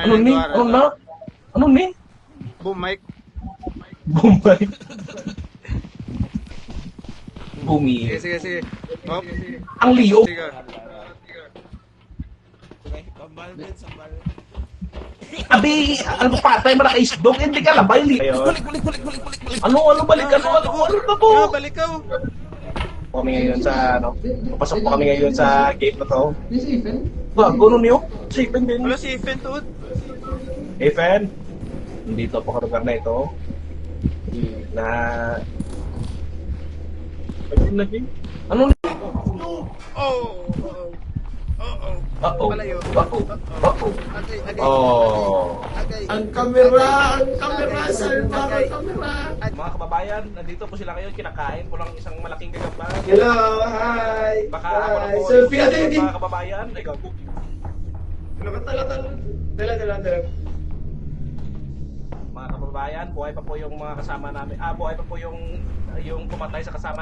Ano ni? Ano na? Ano ni? Boom mic. Bombay. Bumi. Sige, sige, sige. Hop. Ang liyo. Sige. Abi, ano patay mo na kay isdog, hindi ka labay li. Kulik. Ano, balik, ano na to? Nga, balik ka. Kami ngayon sa, papasok po kami ngayon sa gate na to. Bago nun yun, safe din. Wala si Ethan to. Hey, fan. Nandito po ka lugar na ito. Na... Ano? Oh. Uh-oh. Palayo. Uh-oh. Agay. Oh. Agay. Ang kamera, sir, para kamera. Mga kababayan, nandito po sila ngayon, kinakain po lang isang malaking gagamba. Hello, hi. Baka ako na po, Selfie natin. mga kababayan, ay gago. Tala. Mga kababayan, buhay pa po yung mga kasama namin. Buhay pa po yung pumatay sa kasama